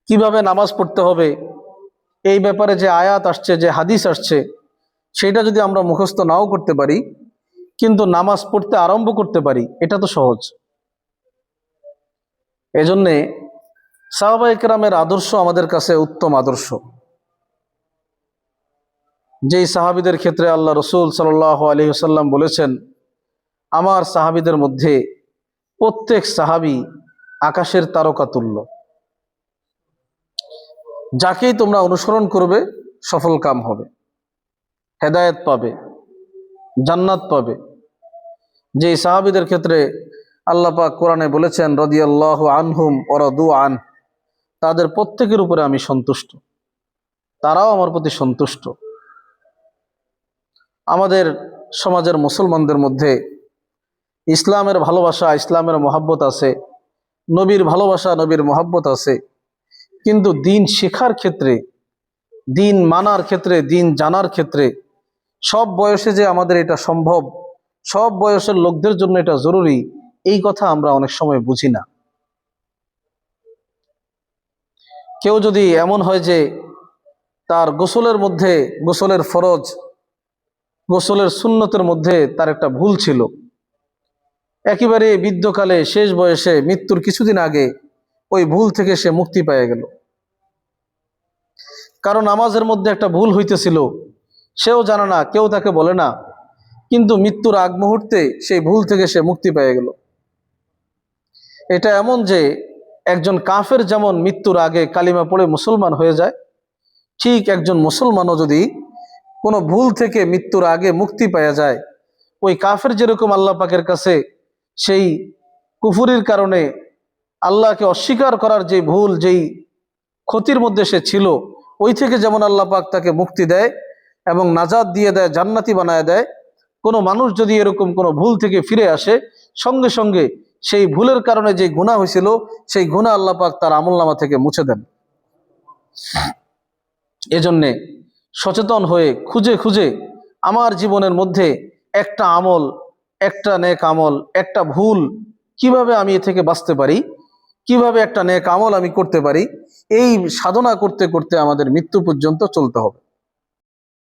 কিভাবে নামাজ পড়তে হবে, এই ব্যাপারে যে আয়াত আসছে, যে হাদিস আসছে, সেটা যদি আমরা মুখস্থ নাও করতে পারি কিন্তু নামাজ পড়তে আরম্ভ করতে পারি, এটা তো সহজ। এজন্যে সাহাবায়ে কেরামের আদর্শ আমাদের কাছে উত্তম আদর্শ। যেই সাহাবীদের ক্ষেত্রে আল্লাহ রসুল সাল্লাল্লাহু আলাইহি ওয়াসাল্লাম বলেছেন, আমার সাহাবীদের মধ্যে প্রত্যেক সাহাবী আকাশের তারকা তুল্য, যাকেই তোমরা অনুসরণ করবে সফল কাম হবে, হেদায়েত পাবে, জান্নাত পাবে। যেই সাহাবীদের ক্ষেত্রে আল্লাহ পাক কোরআনে বলেছেন রাদিয়াল্লাহু আনহুম ওয়া রাদু আন, তাদের প্রত্যেকের উপরে আমি সন্তুষ্ট, তারাও আমার প্রতি সন্তুষ্ট। আমাদের সমাজের মুসলমানদের মধ্যে ইসলামের ভালোবাসা, ইসলামের মহব্বত আছে, নবীর ভালোবাসা, নবীর মহব্বত আছে, কিন্তু দিন শেখার ক্ষেত্রে, দিন মানার ক্ষেত্রে, দিন জানার ক্ষেত্রে সব বয়সে যে আমাদের এটা সম্ভব, সব বয়সের লোকদের জন্য এটা জরুরি, এই কথা আমরা অনেক সময় বুঝি না। কেউ যদি এমন হয় যে তার গোসলের মধ্যে, গোসলের ফরজ, গোসলের সুন্নতের মধ্যে তার একটা ভুল ছিল, একেবারে বৃদ্ধকালে শেষ বয়সে মৃত্যুর কিছুদিন আগে ওই ভুল থেকে সে মুক্তি পেয়ে গেল। কারণ নামাজের মধ্যে একটা ভুল হইতেছিল, সেও জানে না, কেউ তাকে বলে না, কিন্তু মৃত্যুর আগ মুহূর্তে সেই ভুল থেকে সে মুক্তি পেয়ে গেল। এটা এমন যে একজন কাফের যেমন মৃত্যুর আগে কালিমা পড়ে মুসলমান হয়ে যায়, ঠিক একজন মুসলমানও যদি কোনো ভুল থেকে মৃত্যুর আগে মুক্তি পাওয়া যায়, ওই কাফের যেরকম আল্লাহ পাকের কাছে সেই কুফুরির কারণে আল্লাহকে অস্বীকার করার যে ভুল, যেই ক্ষতির মধ্যে সে ছিল, ওই থেকে যেমন আল্লাহ পাক তাকে মুক্তি দেয় এবং নাজাত দিয়ে দেয়, জান্নাতি বানায় দেয়, কোনো মানুষ যদি এরকম কোনো ভুল থেকে ফিরে আসে, সঙ্গে সঙ্গে সেই ভুলের কারণে যে গুনাহ হয়েছিল, সেই গুনাহ আল্লাহ পাক তার আমলনামা থেকে মুছে দেন। এজন্যে সচেতন হয়ে খুঁজে খুঁজে আমার জীবনের মধ্যে একটা আমল, একটা নেক আমল, একটা ভুল, কিভাবে আমি এ থেকে বাঁচতে পারি, কিভাবে একটা নেক আমল আমি করতে পারি, এই সাধনা করতে করতে আমাদের মৃত্যু পর্যন্ত চলতে হবে।